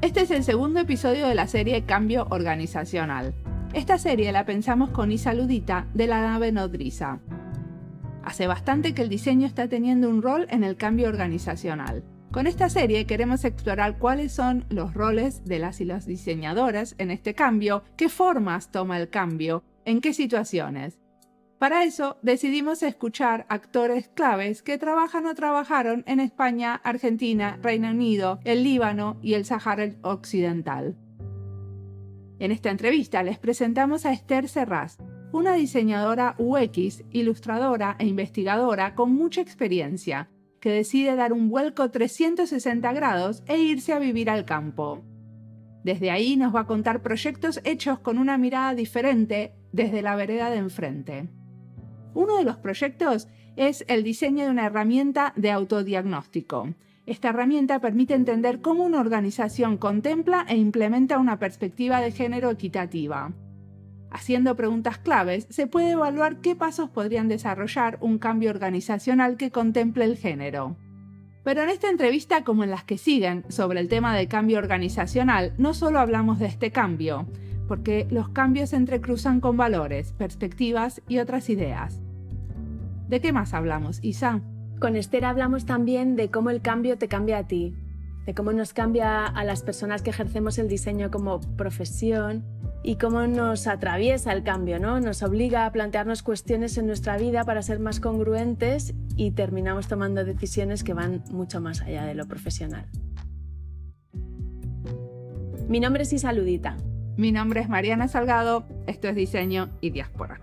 Este es el segundo episodio de la serie Cambio Organizacional. Esta serie la pensamos con Isa Ludita de la nave Nodriza. Hace bastante que el diseño está teniendo un rol en el cambio organizacional. Con esta serie queremos explorar cuáles son los roles de las y los diseñadoras en este cambio, qué formas toma el cambio, en qué situaciones. Para eso decidimos escuchar actores claves que trabajan o trabajaron en España, Argentina, Reino Unido, el Líbano y el Sáhara Occidental. En esta entrevista les presentamos a Esther Serraz, una diseñadora UX, ilustradora e investigadora con mucha experiencia, que decide dar un vuelco 360 grados e irse a vivir al campo. Desde ahí nos va a contar proyectos hechos con una mirada diferente desde la vereda de enfrente. Uno de los proyectos es el diseño de una herramienta de autodiagnóstico. Esta herramienta permite entender cómo una organización contempla e implementa una perspectiva de género equitativa. Haciendo preguntas claves, se puede evaluar qué pasos podrían desarrollar un cambio organizacional que contemple el género. Pero en esta entrevista, como en las que siguen sobre el tema de cambio organizacional, no solo hablamos de este cambio, porque los cambios se entrecruzan con valores, perspectivas y otras ideas. ¿De qué más hablamos, Isa? Con Esther hablamos también de cómo el cambio te cambia a ti, de cómo nos cambia a las personas que ejercemos el diseño como profesión y cómo nos atraviesa el cambio, ¿no? Nos obliga a plantearnos cuestiones en nuestra vida para ser más congruentes y terminamos tomando decisiones que van mucho más allá de lo profesional. Mi nombre es Isa Ludita. Mi nombre es Mariana Salgado, esto es Diseño y Diáspora.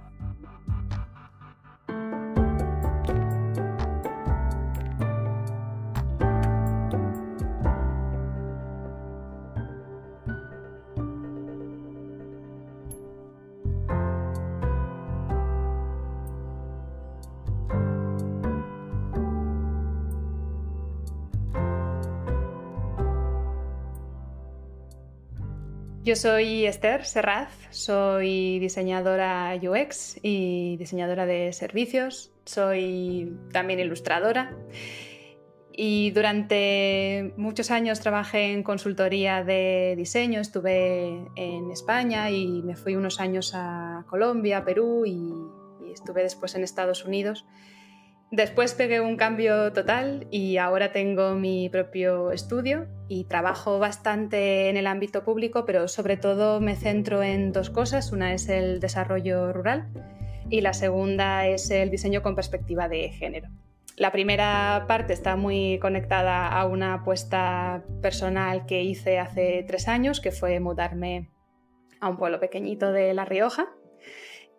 Yo soy Esther Serraz, soy diseñadora UX y diseñadora de servicios, soy también ilustradora y durante muchos años trabajé en consultoría de diseño, estuve en España y me fui unos años a Colombia, Perú y estuve después en Estados Unidos. Después pegué un cambio total y ahora tengo mi propio estudio y trabajo bastante en el ámbito público, pero sobre todo me centro en dos cosas. Una es el desarrollo rural y la segunda es el diseño con perspectiva de género. La primera parte está muy conectada a una apuesta personal que hice hace 3 años, que fue mudarme a un pueblo pequeñito de La Rioja.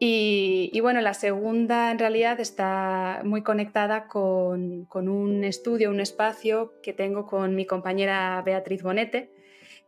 Y bueno, la segunda en realidad está muy conectada con un estudio, un espacio que tengo con mi compañera Beatriz Bonete,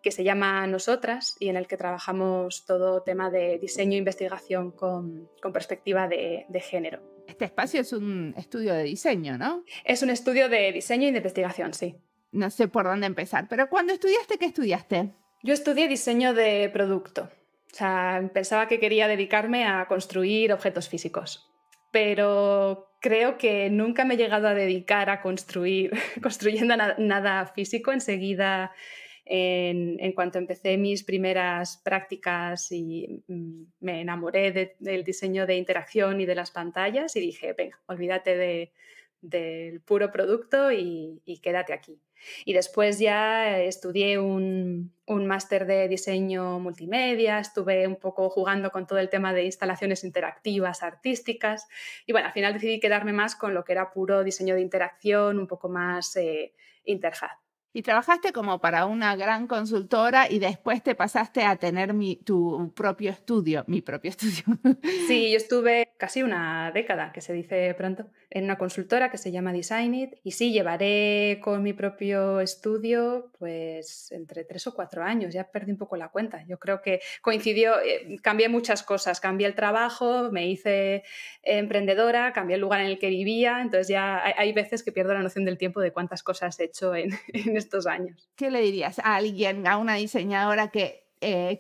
que se llama Nosotras y en el que trabajamos todo tema de diseño e investigación con perspectiva de género. Este espacio es un estudio de diseño, ¿no? Es un estudio de diseño y de investigación, sí. No sé por dónde empezar, pero cuando estudiaste, ¿qué estudiaste? Yo estudié diseño de producto. O sea, pensaba que quería dedicarme a construir objetos físicos, pero creo que nunca me he llegado a dedicar a construyendo nada físico. Enseguida, en cuanto empecé mis primeras prácticas y me enamoré del diseño de interacción y de las pantallas y dije, venga, olvídate del puro producto y quédate aquí. Y después ya estudié un máster de diseño multimedia, estuve un poco jugando con todo el tema de instalaciones interactivas, artísticas, y bueno, al final decidí quedarme más con lo que era puro diseño de interacción, un poco más interfaz. Y trabajaste como para una gran consultora y después te pasaste a tener tu propio estudio, mi propio estudio. Sí, yo estuve casi una década, que se dice pronto, en una consultora que se llama Designit y sí, llevaré con mi propio estudio pues entre 3 o 4 años, ya perdí un poco la cuenta. Yo creo que coincidió, cambié muchas cosas, cambié el trabajo, me hice emprendedora, cambié el lugar en el que vivía, entonces ya hay veces que pierdo la noción del tiempo de cuántas cosas he hecho en estos años. ¿Qué le dirías a alguien, a una diseñadora que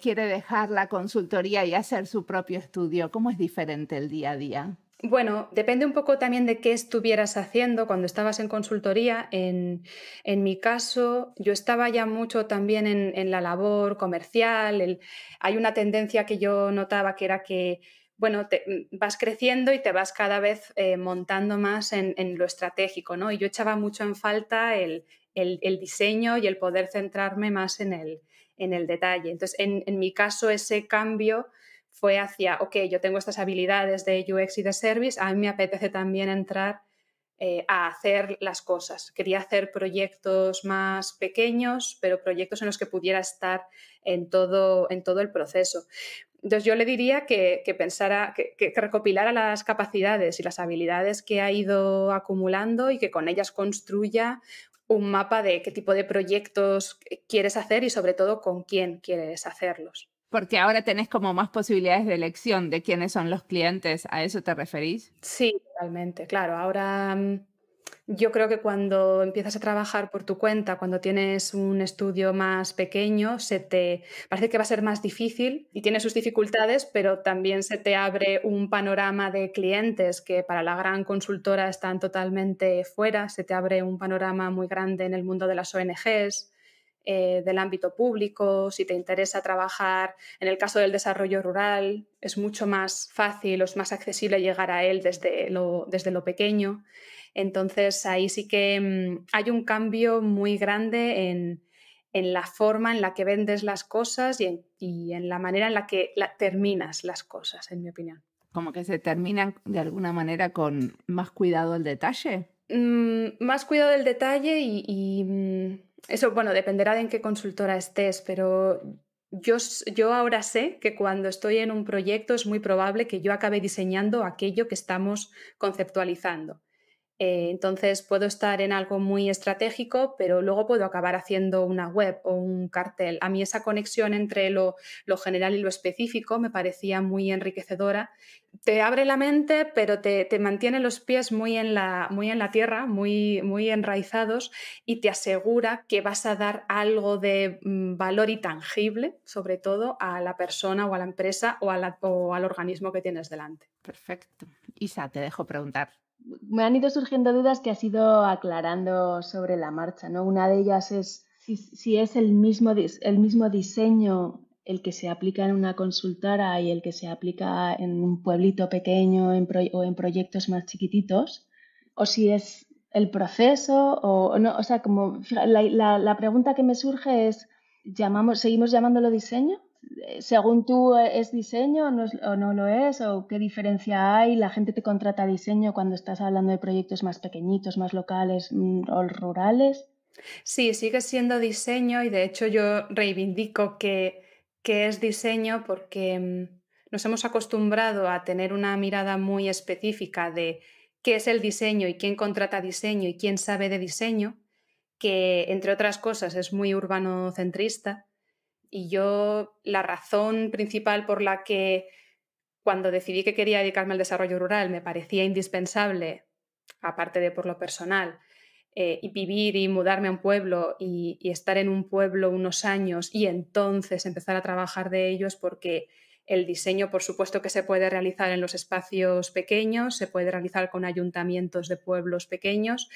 quiere dejar la consultoría y hacer su propio estudio? ¿Cómo es diferente el día a día? Bueno, depende un poco también de qué estuvieras haciendo cuando estabas en consultoría. En mi caso, yo estaba ya mucho también en la labor comercial. Hay una tendencia que yo notaba que era que, bueno, vas creciendo y te vas cada vez montando más en lo estratégico, ¿no? Y yo echaba mucho en falta el diseño y el poder centrarme más en el detalle. Entonces, en mi caso, ese cambio fue hacia, ok, yo tengo estas habilidades de UX y de Service, a mí me apetece también entrar a hacer las cosas. Quería hacer proyectos más pequeños, pero proyectos en los que pudiera estar en todo el proceso. Entonces yo le diría que pensara, que recopilara las capacidades y las habilidades que ha ido acumulando y que con ellas construya un mapa de qué tipo de proyectos quieres hacer y sobre todo con quién quieres hacerlos. Porque ahora tenés como más posibilidades de elección de quiénes son los clientes, ¿a eso te referís? Sí, totalmente, claro. Ahora yo creo que cuando empiezas a trabajar por tu cuenta, cuando tienes un estudio más pequeño, parece que va a ser más difícil y tiene sus dificultades, pero también se te abre un panorama de clientes que para la gran consultora están totalmente fuera, se te abre un panorama muy grande en el mundo de las ONGs, del ámbito público. Si te interesa trabajar en el caso del desarrollo rural, es mucho más fácil o es más accesible llegar a él desde lo pequeño. Entonces, ahí sí que hay un cambio muy grande en la forma en la que vendes las cosas y en la manera en la que terminas las cosas, en mi opinión. Como que se terminan de alguna manera con más cuidado al detalle. Más cuidado del detalle y eso, bueno, dependerá de en qué consultora estés, pero yo ahora sé que cuando estoy en un proyecto es muy probable que yo acabe diseñando aquello que estamos conceptualizando. Entonces puedo estar en algo muy estratégico, pero luego puedo acabar haciendo una web o un cartel. A mí esa conexión entre lo general y lo específico me parecía muy enriquecedora. Te abre la mente, pero te mantiene los pies muy en la tierra, muy enraizados y te asegura que vas a dar algo de valor y tangible, sobre todo a la persona o a la empresa o al organismo que tienes delante. Perfecto. Isa, te dejo preguntar. Me han ido surgiendo dudas que has ido aclarando sobre la marcha, ¿no? Una de ellas es si es el mismo diseño el que se aplica en una consultora y el que se aplica en un pueblito pequeño o en proyectos más chiquititos, o si es el proceso o no. O sea, como la pregunta que me surge es, ¿seguimos llamándolo diseño? Según tú, ¿es diseño o no lo es? ¿O qué diferencia hay? ¿La gente te contrata diseño cuando estás hablando de proyectos más pequeñitos, más locales o rurales? Sí, sigue siendo diseño y de hecho yo reivindico que es diseño porque nos hemos acostumbrado a tener una mirada muy específica de qué es el diseño y quién contrata diseño y quién sabe de diseño, que entre otras cosas es muy urbanocentrista. Y yo la razón principal por la que cuando decidí que quería dedicarme al desarrollo rural me parecía indispensable, aparte de por lo personal, y vivir y mudarme a un pueblo y estar en un pueblo unos años y entonces empezar a trabajar de ello es porque el diseño, por supuesto que se puede realizar en los espacios pequeños, se puede realizar con ayuntamientos de pueblos pequeños.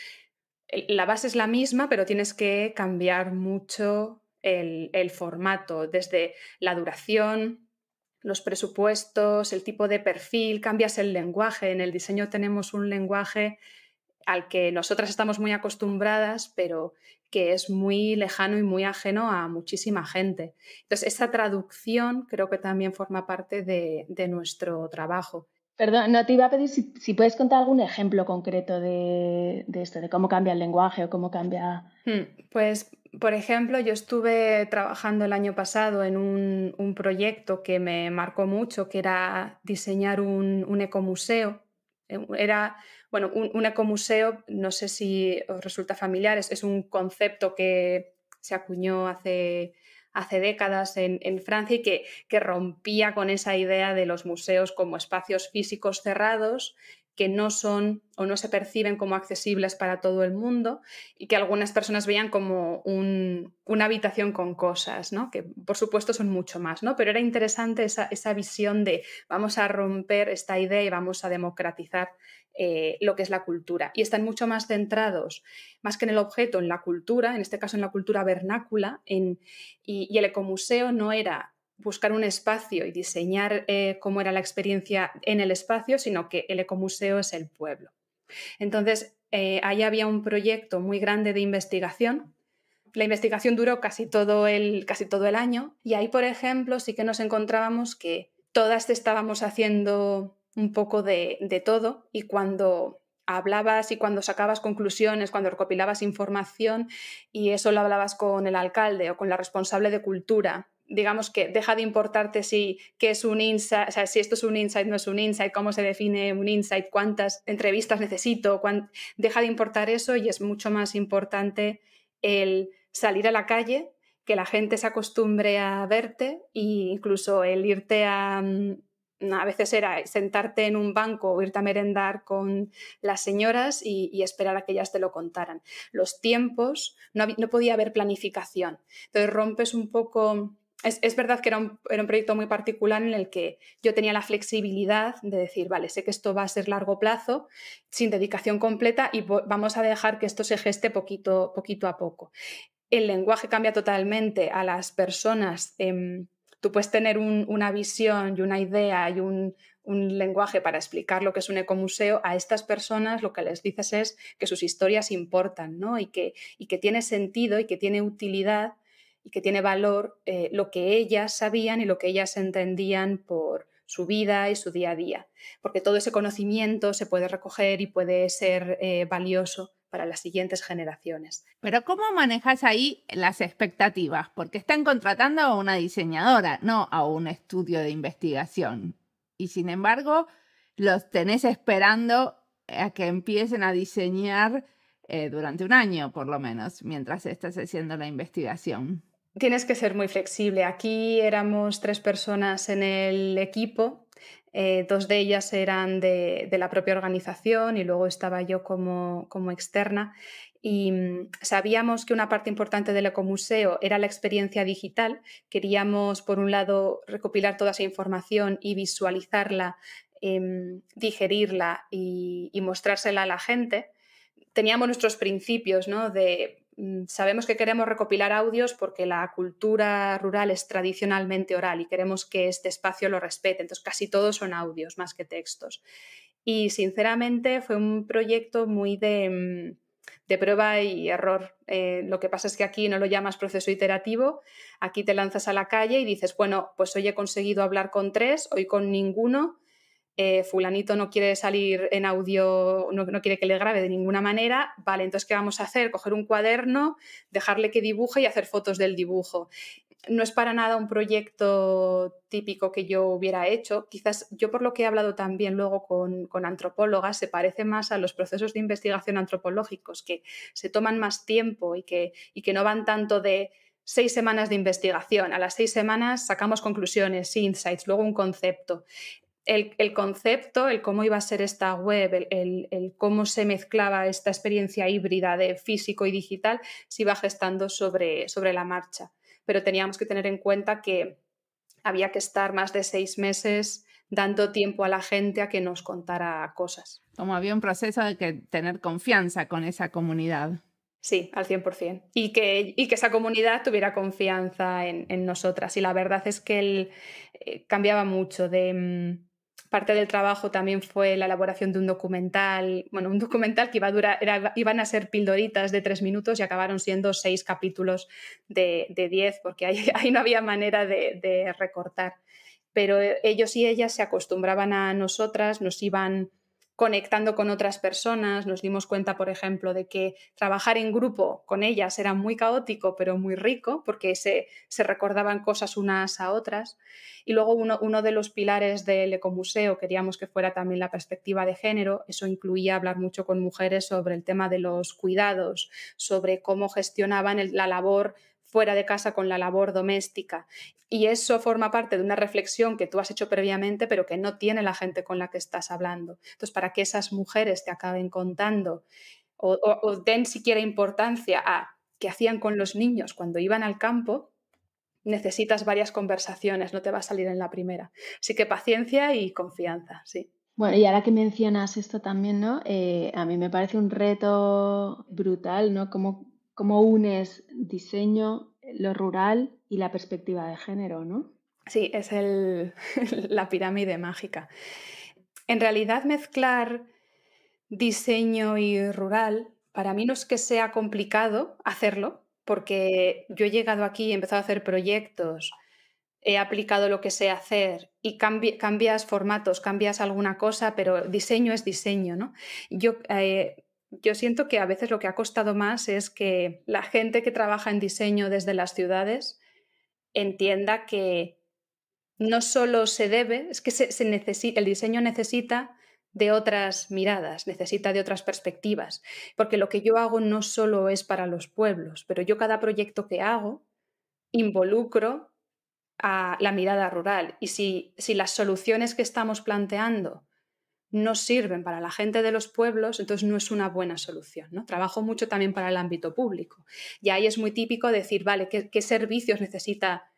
La base es la misma, pero tienes que cambiar mucho el formato, desde la duración, los presupuestos, el tipo de perfil, cambias el lenguaje. En el diseño tenemos un lenguaje al que nosotras estamos muy acostumbradas, pero que es muy lejano y muy ajeno a muchísima gente. Entonces, esa traducción creo que también forma parte de nuestro trabajo. Perdón, no te iba a pedir si puedes contar algún ejemplo concreto de esto, de cómo cambia el lenguaje o cómo cambia. Pues, por ejemplo, yo estuve trabajando el año pasado en un proyecto que me marcó mucho, que era diseñar un ecomuseo. Era, bueno, un ecomuseo, no sé si os resulta familiar, es un concepto que se acuñó hace décadas en Francia y que rompía con esa idea de los museos como espacios físicos cerrados que no son o no se perciben como accesibles para todo el mundo y que algunas personas veían como una habitación con cosas, ¿no? Que por supuesto son mucho más, ¿no? Pero era interesante esa visión de vamos a romper esta idea y vamos a democratizar lo que es la cultura. Y están mucho más centrados, más que en el objeto, en la cultura, en este caso en la cultura vernácula, y el ecomuseo no era buscar un espacio y diseñar cómo era la experiencia en el espacio, sino que el ecomuseo es el pueblo. Entonces, ahí había un proyecto muy grande de investigación. La investigación duró casi todo el año y ahí, por ejemplo, sí que nos encontrábamos que todas estábamos haciendo un poco de todo, y cuando hablabas y cuando sacabas conclusiones, cuando recopilabas información y eso lo hablabas con el alcalde o con la responsable de cultura, digamos que deja de importarte qué es un insight, o sea, si esto es un insight, no es un insight, cómo se define un insight, cuántas entrevistas necesito, deja de importar eso, y es mucho más importante el salir a la calle, que la gente se acostumbre a verte, e incluso el irte a veces era sentarte en un banco o irte a merendar con las señoras y esperar a que ellas te lo contaran. Los tiempos, no podía haber planificación. Entonces rompes un poco. Es verdad que era un proyecto muy particular en el que yo tenía la flexibilidad de decir, vale, sé que esto va a ser largo plazo, sin dedicación completa, y vamos a dejar que esto se geste poquito a poco. El lenguaje cambia totalmente a las personas. Tú puedes tener una visión y una idea y un lenguaje para explicar lo que es un ecomuseo. A estas personas lo que les dices es que sus historias importan, ¿no? y que tiene sentido y que tiene utilidad y que tiene valor lo que ellas sabían y lo que ellas entendían por su vida y su día a día, porque todo ese conocimiento se puede recoger y puede ser valioso para las siguientes generaciones. Pero ¿cómo manejas ahí las expectativas? Porque están contratando a una diseñadora, no a un estudio de investigación. Y sin embargo, los tenés esperando a que empiecen a diseñar durante un año, por lo menos, mientras estás haciendo la investigación. Tienes que ser muy flexible. Aquí éramos 3 personas en el equipo, 2 de ellas eran de la propia organización y luego estaba yo como externa, y sabíamos que una parte importante del ecomuseo era la experiencia digital. Queríamos, por un lado, recopilar toda esa información y visualizarla, digerirla y mostrársela a la gente. Teníamos nuestros principios, ¿no? Sabemos que queremos recopilar audios porque la cultura rural es tradicionalmente oral y queremos que este espacio lo respete. Entonces, casi todos son audios más que textos. Y, sinceramente, fue un proyecto muy de prueba y error. Lo que pasa es que aquí no lo llamas proceso iterativo. Aquí te lanzas a la calle y dices, bueno, pues hoy he conseguido hablar con 3, hoy con ninguno. Fulanito no quiere salir en audio, no quiere que le grabe de ninguna manera. Vale, entonces, ¿qué vamos a hacer? Coger un cuaderno, dejarle que dibuje y hacer fotos del dibujo. No es para nada un proyecto típico que yo hubiera hecho. Quizás yo, por lo que he hablado también luego con antropólogas, se parece más a los procesos de investigación antropológicos, que se toman más tiempo y que no van tanto de 6 semanas de investigación. A las 6 semanas sacamos conclusiones, insights, luego un concepto. El concepto, el cómo iba a ser esta web, el cómo se mezclaba esta experiencia híbrida de físico y digital, se iba gestando sobre la marcha. Pero teníamos que tener en cuenta que había que estar más de 6 meses dando tiempo a la gente a que nos contara cosas. Como había un proceso de tener confianza con esa comunidad. Sí, al 100%. Y que esa comunidad tuviera confianza en nosotras. Y la verdad es que cambiaba mucho. Parte del trabajo también fue la elaboración de un documental, un documental que iban a ser pildoritas de 3 minutos y acabaron siendo 6 capítulos de 10, porque ahí no había manera de recortar. Pero ellos y ellas se acostumbraban a nosotras, nos iban conectando con otras personas. Nos dimos cuenta, por ejemplo, de que trabajar en grupo con ellas era muy caótico, pero muy rico, porque se recordaban cosas unas a otras. Y luego uno de los pilares del ecomuseo queríamos que fuera también la perspectiva de género. Eso incluía hablar mucho con mujeres sobre el tema de los cuidados, sobre cómo gestionaban la labor fuera de casa con la labor doméstica. Y eso forma parte de una reflexión que tú has hecho previamente, pero que no tiene la gente con la que estás hablando. Entonces, para que esas mujeres te acaben contando o den siquiera importancia a qué hacían con los niños cuando iban al campo, necesitas varias conversaciones, no te va a salir en la primera. Así que paciencia y confianza, sí. Bueno, y ahora que mencionas esto también, ¿no? A mí me parece un reto brutal, ¿no? Cómo unes diseño, lo rural y la perspectiva de género, ¿no? Sí, es la pirámide mágica. En realidad, mezclar diseño y rural, para mí no es que sea complicado hacerlo, porque yo he llegado aquí, he empezado a hacer proyectos, he aplicado lo que sé hacer y cambias formatos, cambias alguna cosa, pero diseño es diseño, ¿no? Yo siento que a veces lo que ha costado más es que la gente que trabaja en diseño desde las ciudades entienda que no solo se debe, es que el diseño necesita de otras miradas, necesita de otras perspectivas, porque lo que yo hago no solo es para los pueblos, pero yo cada proyecto que hago involucro a la mirada rural. Y si las soluciones que estamos planteando no sirven para la gente de los pueblos, entonces no es una buena solución, ¿no? Trabajo mucho también para el ámbito público. Y ahí es muy típico decir, vale, ¿qué servicios necesita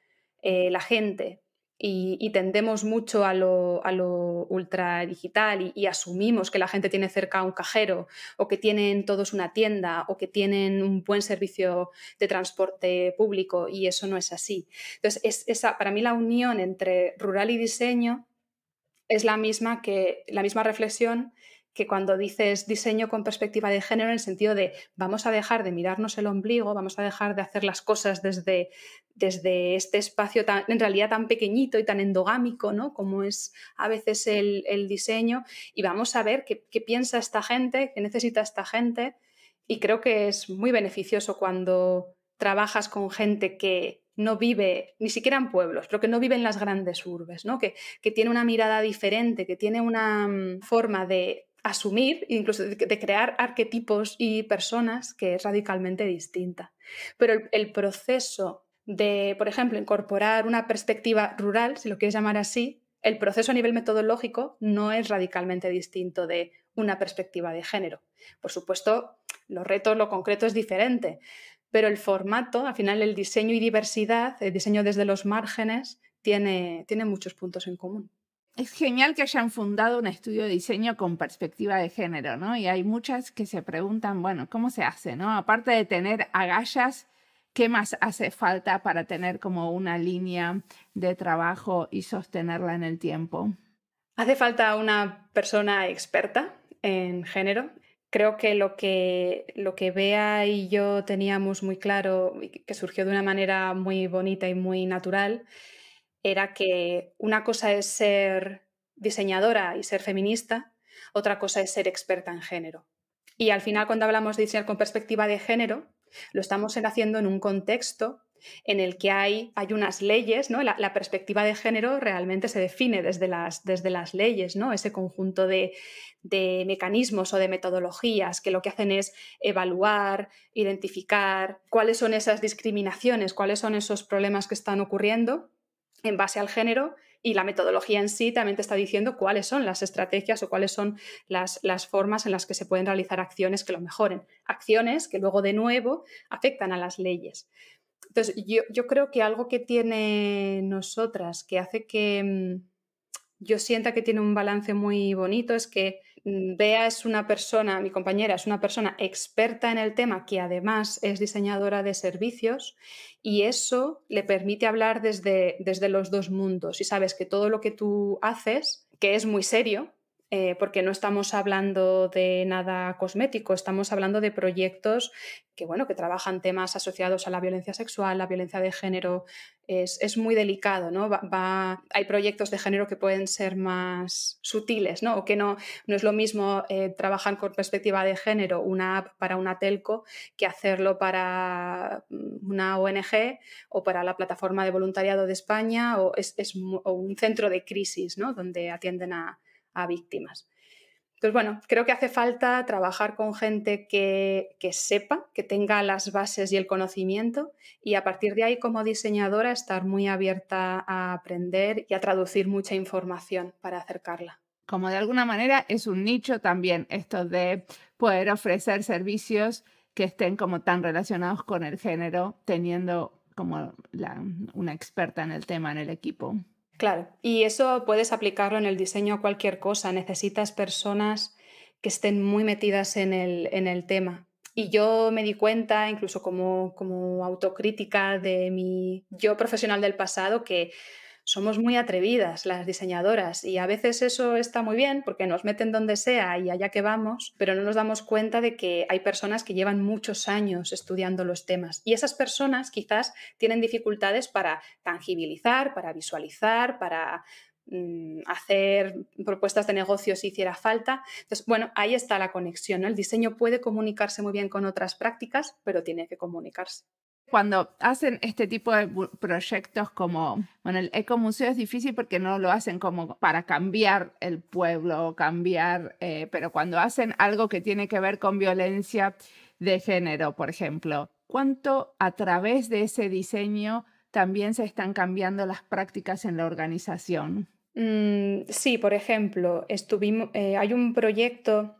la gente? Y tendemos mucho a lo ultra digital y asumimos que la gente tiene cerca un cajero o que tienen todos una tienda o que tienen un buen servicio de transporte público, y eso no es así. Entonces, para mí la unión entre rural y diseño es la misma reflexión que cuando dices diseño con perspectiva de género, en el sentido de vamos a dejar de mirarnos el ombligo, vamos a dejar de hacer las cosas desde este espacio en realidad tan pequeñito y tan endogámico, ¿no? Como es a veces el diseño, y vamos a ver qué piensa esta gente, qué necesita esta gente. Y creo que es muy beneficioso cuando trabajas con gente que no vive ni siquiera en pueblos, pero que no vive en las grandes urbes, ¿no? Que tiene una mirada diferente, que tiene una forma de asumir, incluso de crear arquetipos y personas que es radicalmente distinta. Pero el proceso de, por ejemplo, incorporar una perspectiva rural, si lo quieres llamar así, el proceso a nivel metodológico no es radicalmente distinto de una perspectiva de género. Por supuesto, los retos, lo concreto es diferente, pero el formato, al final el diseño y diversidad, el diseño desde los márgenes, tiene muchos puntos en común. Es genial que hayan fundado un estudio de diseño con perspectiva de género, ¿no? Y hay muchas que se preguntan, bueno, ¿cómo se hace, no? Aparte de tener agallas, ¿qué más hace falta para tener como una línea de trabajo y sostenerla en el tiempo? Hace falta una persona experta en género. Creo que lo que Bea y yo teníamos muy claro, y que surgió de una manera muy bonita y muy natural, era que una cosa es ser diseñadora y ser feminista, otra cosa es ser experta en género. Y al final, cuando hablamos de diseñar con perspectiva de género, lo estamos haciendo en un contexto en el que hay unas leyes, ¿no? La perspectiva de género realmente se define desde las leyes, ¿no? Ese conjunto de mecanismos o de metodologías que lo que hacen es evaluar, identificar cuáles son esas discriminaciones, cuáles son esos problemas que están ocurriendo en base al género, y la metodología en sí también te está diciendo cuáles son las estrategias o cuáles son las formas en las que se pueden realizar acciones que lo mejoren. Acciones que luego de nuevo afectan a las leyes. Entonces, yo creo que algo que tiene nosotras, que hace que yo sienta que tiene un balance muy bonito, es que Bea es una persona, mi compañera es una persona experta en el tema, que además es diseñadora de servicios, y eso le permite hablar desde los dos mundos. Y sabes que todo lo que tú haces, que es muy serio, porque no estamos hablando de nada cosmético, estamos hablando de proyectos que trabajan temas asociados a la violencia sexual, la violencia de género. Es muy delicado, ¿no? Hay proyectos de género que pueden ser más sutiles, ¿no? O que no es lo mismo trabajar con perspectiva de género una app para una telco que hacerlo para una ONG o para la plataforma de voluntariado de España o un centro de crisis, ¿no? Donde atienden a víctimas. Entonces, bueno, creo que hace falta trabajar con gente que sepa, que tenga las bases y el conocimiento, y a partir de ahí, como diseñadora, estar muy abierta a aprender y a traducir mucha información para acercarla. Como de alguna manera es un nicho también esto de poder ofrecer servicios que estén como tan relacionados con el género, teniendo como una experta en el tema en el equipo. Claro, y eso puedes aplicarlo en el diseño a cualquier cosa. Necesitas personas que estén muy metidas en el tema. Y yo me di cuenta, incluso como autocrítica de mi yo profesional del pasado, que somos muy atrevidas las diseñadoras y a veces eso está muy bien porque nos meten donde sea y allá que vamos, pero no nos damos cuenta de que hay personas que llevan muchos años estudiando los temas y esas personas quizás tienen dificultades para tangibilizar, para visualizar, para hacer propuestas de negocio si hiciera falta. Entonces, bueno, ahí está la conexión, ¿no? El diseño puede comunicarse muy bien con otras prácticas, pero tiene que comunicarse. Cuando hacen este tipo de proyectos como, bueno, el ecomuseo es difícil porque no lo hacen como para cambiar el pueblo, pero cuando hacen algo que tiene que ver con violencia de género, por ejemplo, ¿cuánto a través de ese diseño también se están cambiando las prácticas en la organización? Sí, por ejemplo, hay un proyecto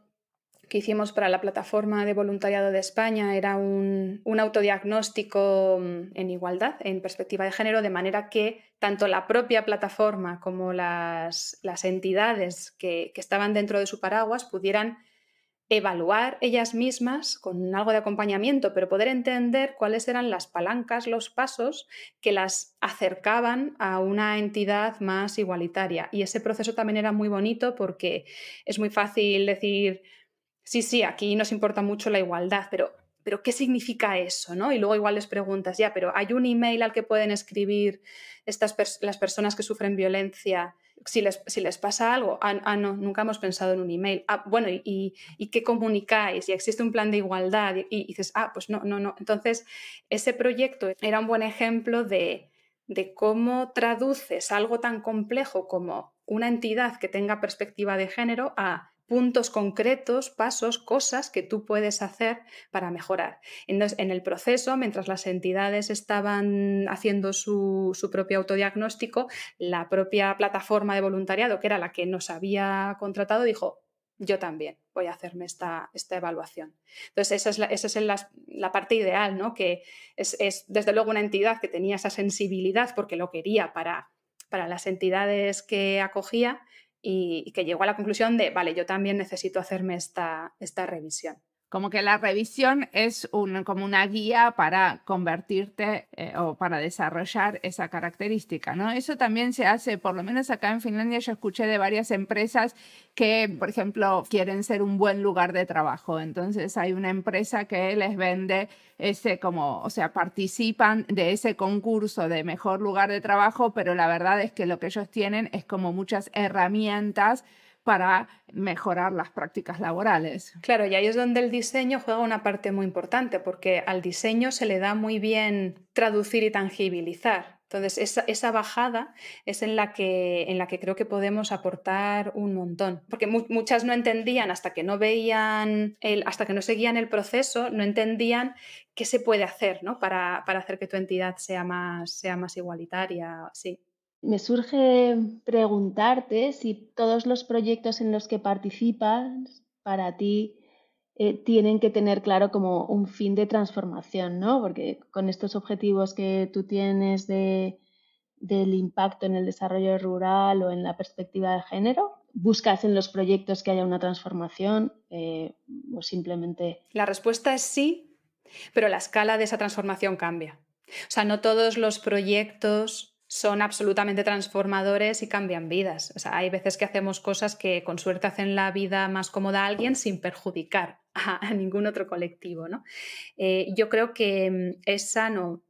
que hicimos para la plataforma de voluntariado de España, era un autodiagnóstico en igualdad, en perspectiva de género, de manera que tanto la propia plataforma como las entidades que estaban dentro de su paraguas pudieran evaluar ellas mismas con algo de acompañamiento, pero poder entender cuáles eran las palancas, los pasos que las acercaban a una entidad más igualitaria. Y ese proceso también era muy bonito porque es muy fácil decir, sí, aquí nos importa mucho la igualdad, pero ¿qué significa eso? ¿No? Y luego igual les preguntas, ya, pero ¿hay un email al que pueden escribir las personas que sufren violencia si les pasa algo? No, nunca hemos pensado en un email. Bueno, ¿y qué comunicáis? ¿Y existe un plan de igualdad? Y dices, pues no. Entonces, ese proyecto era un buen ejemplo de cómo traduces algo tan complejo como una entidad que tenga perspectiva de género a puntos concretos, pasos, cosas que tú puedes hacer para mejorar. Entonces, en el proceso, mientras las entidades estaban haciendo su propio autodiagnóstico, la propia plataforma de voluntariado, que era la que nos había contratado, dijo, yo también voy a hacerme esta evaluación. Entonces, esa es la parte ideal, ¿no? Que es desde luego una entidad que tenía esa sensibilidad porque lo quería para las entidades que acogía, y que llegó a la conclusión de, vale, yo también necesito hacerme esta revisión. Como que la revisión es como una guía para convertirte o para desarrollar esa característica, ¿no? Eso también se hace, por lo menos acá en Finlandia, yo escuché de varias empresas que, por ejemplo, quieren ser un buen lugar de trabajo. Entonces hay una empresa que les vende participan de ese concurso de mejor lugar de trabajo, pero la verdad es que lo que ellos tienen es como muchas herramientas para mejorar las prácticas laborales. Claro, y ahí es donde el diseño juega una parte muy importante, porque al diseño se le da muy bien traducir y tangibilizar. Entonces, esa bajada es en la que creo que podemos aportar un montón. Porque muchas no entendían hasta que no hasta que no seguían el proceso, no entendían qué se puede hacer, ¿no? para hacer que tu entidad sea más igualitaria. Sí. Me surge preguntarte si todos los proyectos en los que participas para ti tienen que tener claro como un fin de transformación, ¿no? Porque con estos objetivos que tú tienes del impacto en el desarrollo rural o en la perspectiva de género, ¿buscas en los proyectos que haya una transformación o simplemente...? La respuesta es sí, pero la escala de esa transformación cambia. O sea, no todos los proyectos son absolutamente transformadores y cambian vidas. O sea, hay veces que hacemos cosas que con suerte hacen la vida más cómoda a alguien sin perjudicar a ningún otro colectivo, ¿no? Yo creo que es sano,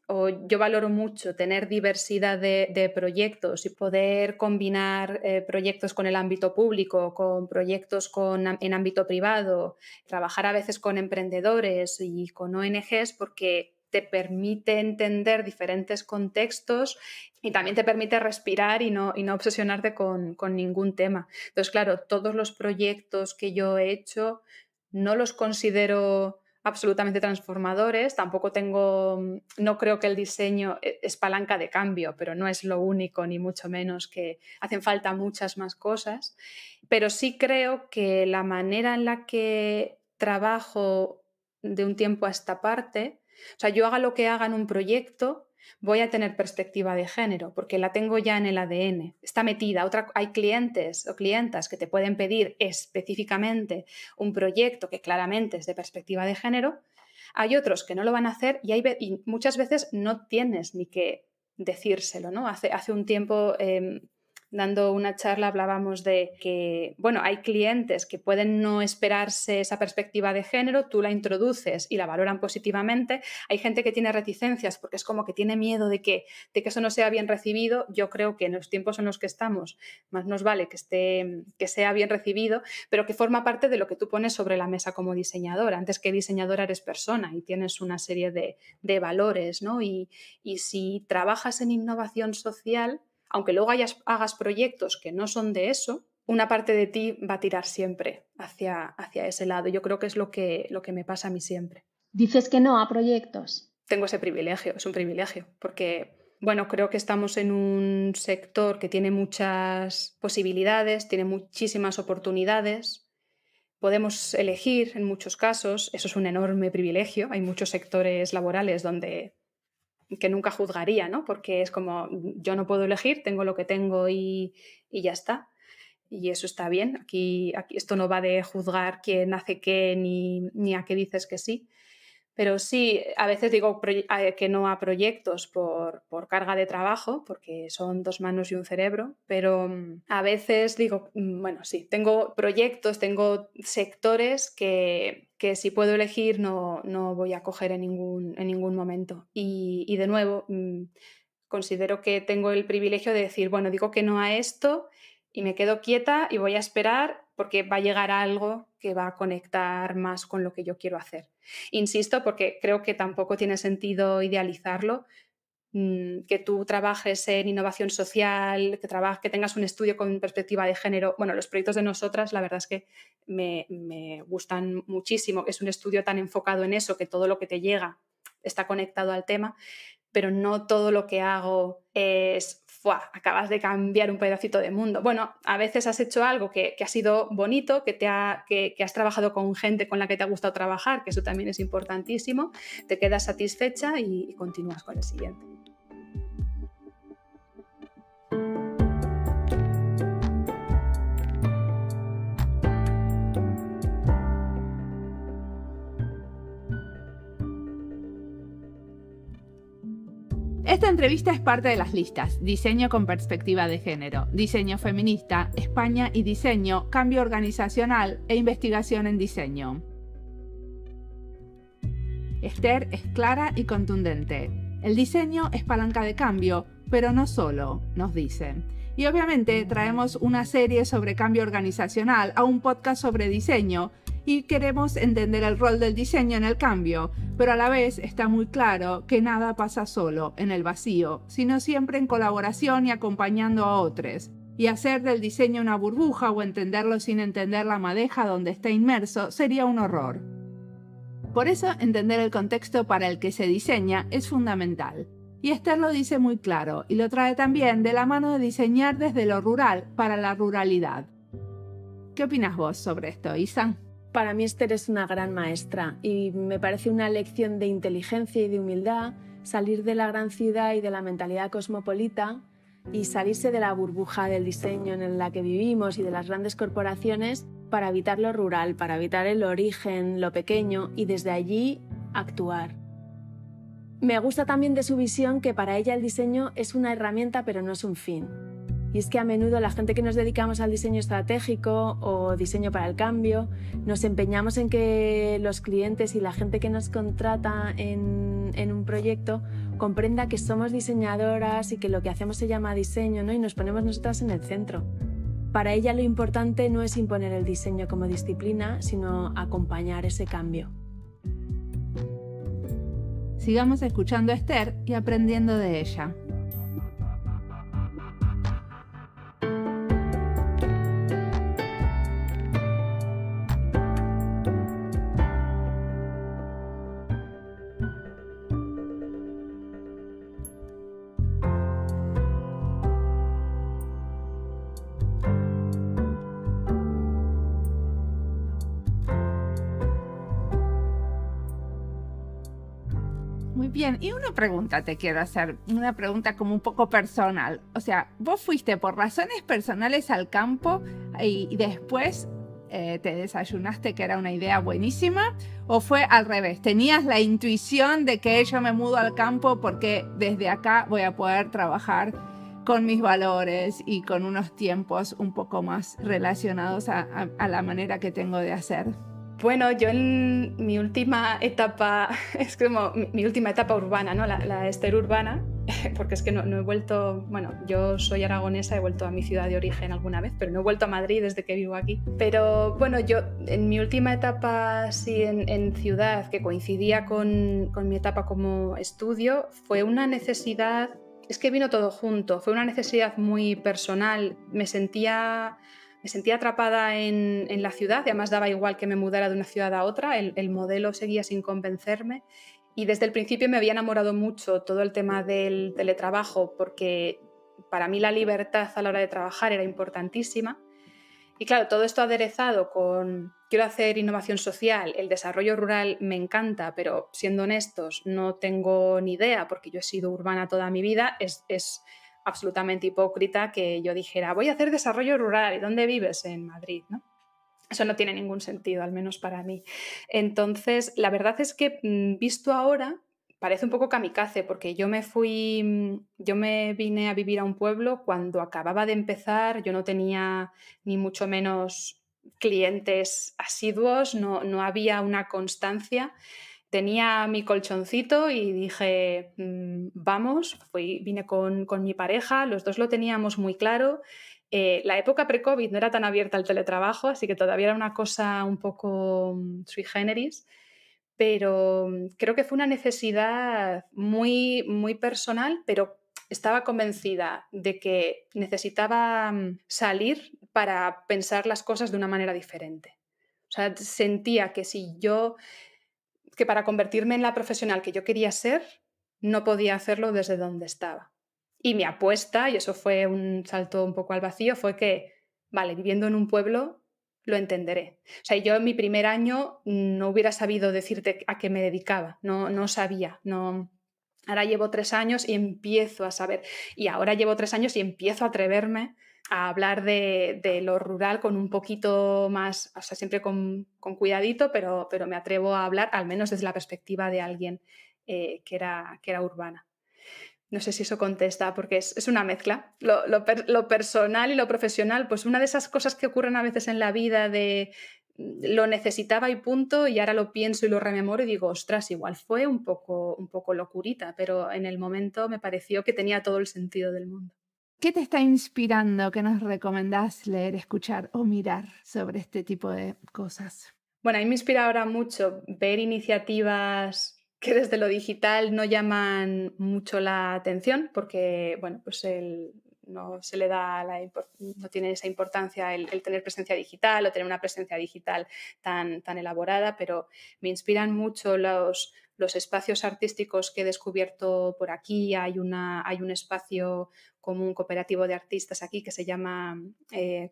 o yo valoro mucho tener diversidad de proyectos y poder combinar proyectos con el ámbito público, con proyectos en ámbito privado, trabajar a veces con emprendedores y con ONGs, porque te permite entender diferentes contextos y también te permite respirar y no obsesionarte con ningún tema. Entonces, claro, todos los proyectos que yo he hecho no los considero absolutamente transformadores, no creo que el diseño es palanca de cambio, pero no es lo único, ni mucho menos, que hacen falta muchas más cosas, pero sí creo que la manera en la que trabajo de un tiempo a esta parte, o sea, yo haga lo que haga en un proyecto, voy a tener perspectiva de género, porque la tengo ya en el ADN, está metida. Hay clientes o clientas que te pueden pedir específicamente un proyecto que claramente es de perspectiva de género, hay otros que no lo van a hacer y muchas veces no tienes ni que decírselo, ¿no? Hace un tiempo dando una charla hablábamos de que, bueno, hay clientes que pueden no esperarse esa perspectiva de género, tú la introduces y la valoran positivamente. Hay gente que tiene reticencias porque es como que tiene miedo de que eso no sea bien recibido. Yo creo que en los tiempos en los que estamos más nos vale que sea bien recibido, pero que forma parte de lo que tú pones sobre la mesa como diseñadora. Antes que diseñadora eres persona y tienes una serie de valores, ¿no? Y si trabajas en innovación social, aunque luego hagas proyectos que no son de eso, una parte de ti va a tirar siempre hacia ese lado. Yo creo que es lo que me pasa a mí siempre. ¿Dices que no a proyectos? Tengo ese privilegio, es un privilegio, porque, bueno, creo que estamos en un sector que tiene muchas posibilidades, tiene muchísimas oportunidades. Podemos elegir en muchos casos, eso es un enorme privilegio. Hay muchos sectores laborales que nunca juzgaría, ¿no? Porque es como, yo no puedo elegir, tengo lo que tengo y ya está. Y eso está bien. Aquí esto no va de juzgar quién hace qué ni a qué dices que sí. Pero sí, a veces digo que no a proyectos por carga de trabajo, porque son 2 manos y un cerebro, pero a veces digo, bueno, sí, tengo proyectos, tengo sectores que si puedo elegir no voy a coger en ningún momento. Y de nuevo, considero que tengo el privilegio de decir, bueno, digo que no a esto y me quedo quieta y voy a esperar porque va a llegar algo que va a conectar más con lo que yo quiero hacer. Insisto, porque creo que tampoco tiene sentido idealizarlo, que tú trabajes en innovación social, que tengas un estudio con perspectiva de género. Bueno, los proyectos de nosotras, la verdad es que me gustan muchísimo. Es un estudio tan enfocado en eso que todo lo que te llega está conectado al tema, pero no todo lo que hago es acabas de cambiar un pedacito de mundo. Bueno, a veces has hecho algo que ha sido bonito, que has trabajado con gente con la que te ha gustado trabajar, que eso también es importantísimo, te quedas satisfecha y continúas con el siguiente. Esta entrevista es parte de las listas Diseño con perspectiva de género, Diseño feminista, España y diseño, Cambio organizacional e investigación en diseño. Esther es clara y contundente. El diseño es palanca de cambio, pero no solo, nos dice. Y obviamente traemos una serie sobre cambio organizacional a un podcast sobre diseño y queremos entender el rol del diseño en el cambio, pero a la vez está muy claro que nada pasa solo, en el vacío, sino siempre en colaboración y acompañando a otros. Y hacer del diseño una burbuja o entenderlo sin entender la madeja donde está inmerso sería un horror. Por eso, entender el contexto para el que se diseña es fundamental. Y Esther lo dice muy claro, y lo trae también de la mano de diseñar desde lo rural para la ruralidad. ¿Qué opinas vos sobre esto, Isa? Para mí Esther es una gran maestra y me parece una lección de inteligencia y de humildad salir de la gran ciudad y de la mentalidad cosmopolita y salirse de la burbuja del diseño en la que vivimos y de las grandes corporaciones para habitar lo rural, para habitar el origen, lo pequeño y desde allí actuar. Me gusta también de su visión que para ella el diseño es una herramienta pero no es un fin. Y es que a menudo la gente que nos dedicamos al diseño estratégico o diseño para el cambio, nos empeñamos en que los clientes y la gente que nos contrata en un proyecto comprenda que somos diseñadoras y que lo que hacemos se llama diseño, ¿no? Y nos ponemos nosotras en el centro. Para ella lo importante no es imponer el diseño como disciplina, sino acompañar ese cambio. Sigamos escuchando a Esther y aprendiendo de ella. Muy bien, y una pregunta te quiero hacer, una pregunta como un poco personal. O sea, ¿vos fuiste por razones personales al campo y después te desayunaste que era una idea buenísima? ¿O fue al revés? ¿Tenías la intuición de que yo me mudo al campo porque desde acá voy a poder trabajar con mis valores y con unos tiempos un poco más relacionados a la manera que tengo de hacer? Bueno, yo en mi última etapa, es como mi última etapa urbana, ¿no? La Esther urbana, porque es que no he vuelto, bueno, yo soy aragonesa, he vuelto a mi ciudad de origen alguna vez, pero no he vuelto a Madrid desde que vivo aquí. Pero bueno, yo en mi última etapa así en ciudad, que coincidía con mi etapa como estudio, fue una necesidad, es que vino todo junto, fue una necesidad muy personal, me sentía atrapada en la ciudad, y además daba igual que me mudara de una ciudad a otra, el modelo seguía sin convencerme y desde el principio me había enamorado mucho todo el tema del teletrabajo porque para mí la libertad a la hora de trabajar era importantísima y claro, todo esto aderezado con quiero hacer innovación social, el desarrollo rural me encanta, pero siendo honestos no tengo ni idea porque yo he sido urbana toda mi vida, es absolutamente hipócrita que yo dijera voy a hacer desarrollo rural. ¿Y dónde vives? En Madrid, ¿no? Eso no tiene ningún sentido, al menos para mí. Entonces, la verdad es que visto ahora parece un poco kamikaze porque yo me vine a vivir a un pueblo cuando acababa de empezar, yo no tenía ni mucho menos clientes asiduos, no había una constancia. Tenía mi colchoncito y dije, vamos, vine con mi pareja, los dos lo teníamos muy claro. La época pre-COVID no era tan abierta al teletrabajo, así que todavía era una cosa un poco sui generis, pero creo que fue una necesidad muy, muy personal, pero estaba convencida de que necesitaba salir para pensar las cosas de una manera diferente. O sea, sentía que para convertirme en la profesional que yo quería ser, no podía hacerlo desde donde estaba. Y mi apuesta, y eso fue un salto un poco al vacío, fue que, vale, viviendo en un pueblo lo entenderé. O sea, yo en mi primer año no hubiera sabido decirte a qué me dedicaba, no sabía, no. Ahora llevo 3 años y empiezo a saber. Y ahora llevo 3 años y empiezo a atreverme a hablar de lo rural con un poquito más, o sea, siempre con cuidadito, pero me atrevo a hablar, al menos desde la perspectiva de alguien que era urbana. No sé si eso contesta, porque es una mezcla. Lo personal y lo profesional, pues una de esas cosas que ocurren a veces en la vida de lo necesitaba y punto, y ahora lo pienso y lo rememoro y digo, ostras, igual fue un poco locurita, pero en el momento me pareció que tenía todo el sentido del mundo. ¿Qué te está inspirando? ¿Qué nos recomendás leer, escuchar o mirar sobre este tipo de cosas? Bueno, a mí me inspira ahora mucho ver iniciativas que desde lo digital no llaman mucho la atención porque, bueno, pues no se le da no tiene esa importancia el tener presencia digital o tener una presencia digital tan elaborada, pero me inspiran mucho los espacios artísticos que he descubierto por aquí. Hay un espacio común cooperativo de artistas aquí que se llama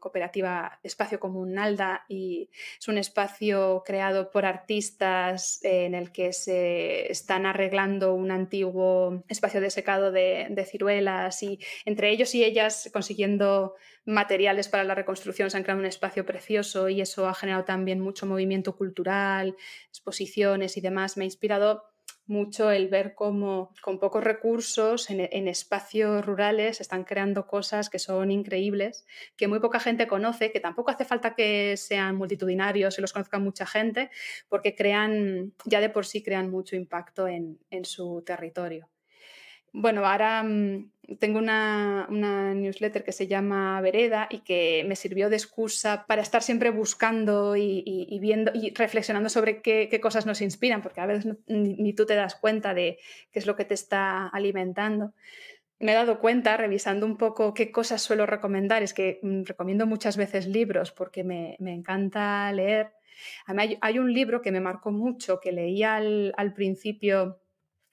Cooperativa Espacio Común Nalda y es un espacio creado por artistas en el que se están arreglando un antiguo espacio de secado de ciruelas y entre ellos y ellas consiguiendo materiales para la reconstrucción se han creado un espacio precioso y eso ha generado también mucho movimiento cultural, exposiciones y demás. Me ha inspirado mucho el ver cómo con pocos recursos en espacios rurales se están creando cosas que son increíbles, que muy poca gente conoce, que tampoco hace falta que sean multitudinarios y los conozca mucha gente, porque ya de por sí crean mucho impacto en su territorio. Bueno, ahora tengo una newsletter que se llama Vereda y que me sirvió de excusa para estar siempre buscando y viendo y reflexionando sobre qué cosas nos inspiran, porque a veces ni tú te das cuenta de qué es lo que te está alimentando. Me he dado cuenta, revisando un poco qué cosas suelo recomendar, es que recomiendo muchas veces libros porque me encanta leer. Además, hay un libro que me marcó mucho, que leí al principio.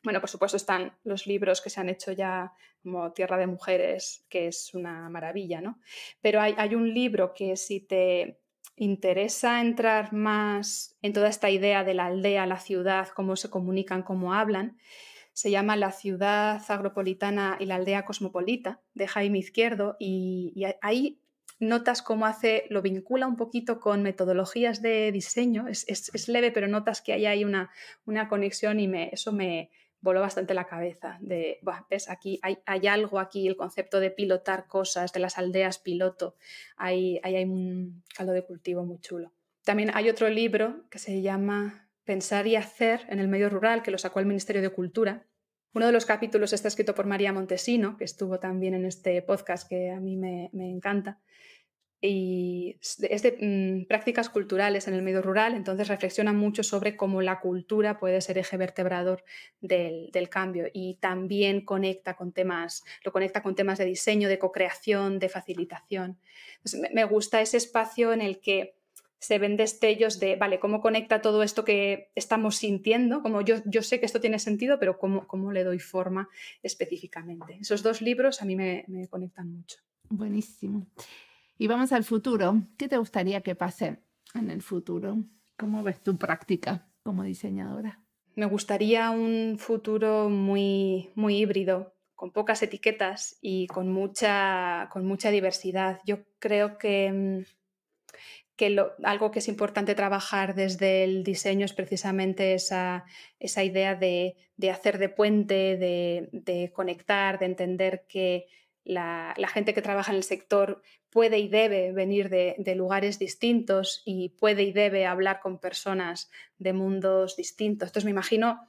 Bueno, por supuesto están los libros que se han hecho ya como Tierra de Mujeres, que es una maravilla, ¿no? Pero hay un libro que si te interesa entrar más en toda esta idea de la aldea, la ciudad, cómo se comunican, cómo hablan, se llama La ciudad agropolitana y la aldea cosmopolita, de Jaime Izquierdo, y ahí notas cómo lo vincula un poquito con metodologías de diseño, es leve, pero notas que hay una conexión y eso me voló bastante la cabeza. ¿Ves? Aquí hay algo aquí, el concepto de pilotar cosas, de las aldeas piloto, hay un caldo de cultivo muy chulo. También hay otro libro que se llama Pensar y hacer en el medio rural, que lo sacó el Ministerio de Cultura. Uno de los capítulos está escrito por María Montesino, que estuvo también en este podcast que a mí me encanta, y es de prácticas culturales en el medio rural, entonces reflexiona mucho sobre cómo la cultura puede ser eje vertebrador del cambio, y también lo conecta con temas de diseño, de co-creación, de facilitación. Entonces, me gusta ese espacio en el que se ven destellos de, vale, cómo conecta todo esto que estamos sintiendo, como yo sé que esto tiene sentido, pero cómo le doy forma específicamente. Esos dos libros a mí me conectan mucho. Buenísimo. Y vamos al futuro. ¿Qué te gustaría que pase en el futuro? ¿Cómo ves tu práctica como diseñadora? Me gustaría un futuro muy, muy híbrido, con pocas etiquetas y con mucha diversidad. Yo creo que algo que es importante trabajar desde el diseño es precisamente esa idea de hacer de puente, de conectar, de entender que la gente que trabaja en el sector puede y debe venir de lugares distintos y puede y debe hablar con personas de mundos distintos. Entonces me imagino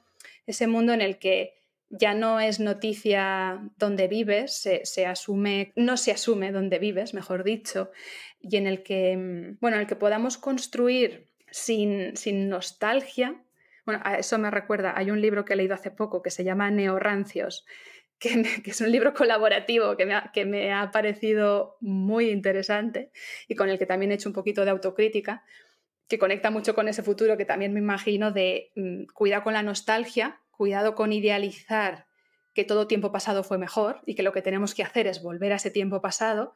ese mundo en el que ya no es noticia dónde vives, no se asume dónde vives, mejor dicho, y en el que podamos construir sin nostalgia. Bueno, a eso me recuerda, hay un libro que he leído hace poco que se llama Neorrancios, que es un libro colaborativo que me ha parecido muy interesante y con el que también he hecho un poquito de autocrítica, que conecta mucho con ese futuro que también me imagino de cuidado con la nostalgia, cuidado con idealizar que todo tiempo pasado fue mejor y que lo que tenemos que hacer es volver a ese tiempo pasado.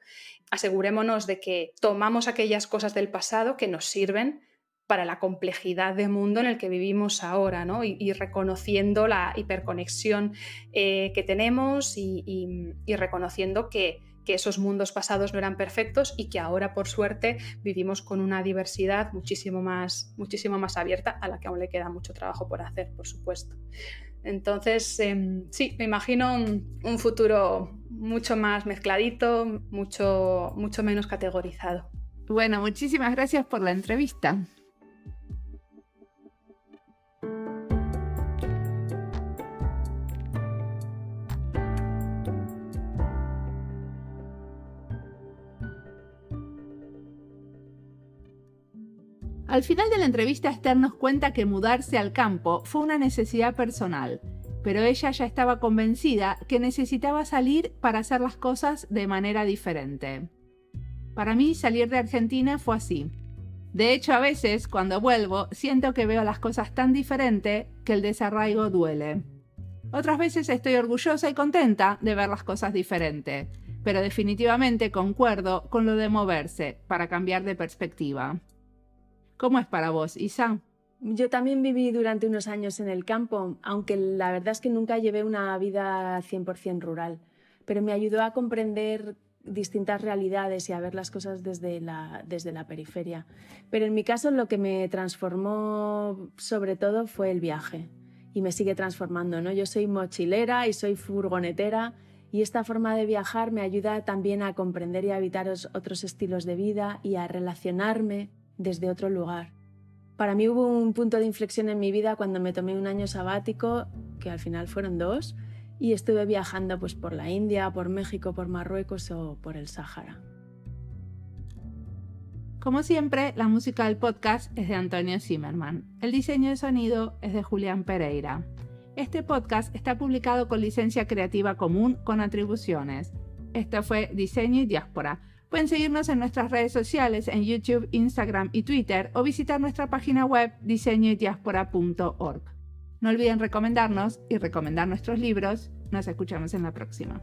Asegurémonos de que tomamos aquellas cosas del pasado que nos sirven para la complejidad de mundo en el que vivimos ahora, ¿no? Y reconociendo la hiperconexión que tenemos y reconociendo que esos mundos pasados no eran perfectos y que ahora, por suerte, vivimos con una diversidad muchísimo más abierta, a la que aún le queda mucho trabajo por hacer, por supuesto. Entonces, sí, me imagino un futuro mucho más mezcladito, mucho menos categorizado. Bueno, muchísimas gracias por la entrevista. Al final de la entrevista, Esther nos cuenta que mudarse al campo fue una necesidad personal, pero ella ya estaba convencida que necesitaba salir para hacer las cosas de manera diferente. Para mí, salir de Argentina fue así. De hecho, a veces, cuando vuelvo, siento que veo las cosas tan diferente que el desarraigo duele. Otras veces estoy orgullosa y contenta de ver las cosas diferente, pero definitivamente concuerdo con lo de moverse para cambiar de perspectiva. ¿Cómo es para vos, Isa? Yo también viví durante unos años en el campo, aunque la verdad es que nunca llevé una vida 100% rural, pero me ayudó a comprender distintas realidades y a ver las cosas desde la periferia. Pero en mi caso lo que me transformó sobre todo fue el viaje y me sigue transformando, ¿no? Yo soy mochilera y soy furgonetera y esta forma de viajar me ayuda también a comprender y a habitar otros estilos de vida y a relacionarme desde otro lugar. Para mí hubo un punto de inflexión en mi vida cuando me tomé un año sabático, que al final fueron 2, y estuve viajando pues, por la India, por México, por Marruecos o por el Sáhara. Como siempre, la música del podcast es de Antonio Zimmerman. El diseño de sonido es de Julián Pereira. Este podcast está publicado con licencia creativa común con atribuciones. Esto fue Diseño y Diáspora. Pueden seguirnos en nuestras redes sociales en YouTube, Instagram y Twitter o visitar nuestra página web diseñoydiaspora.org. No olviden recomendarnos y recomendar nuestros libros. Nos escuchamos en la próxima.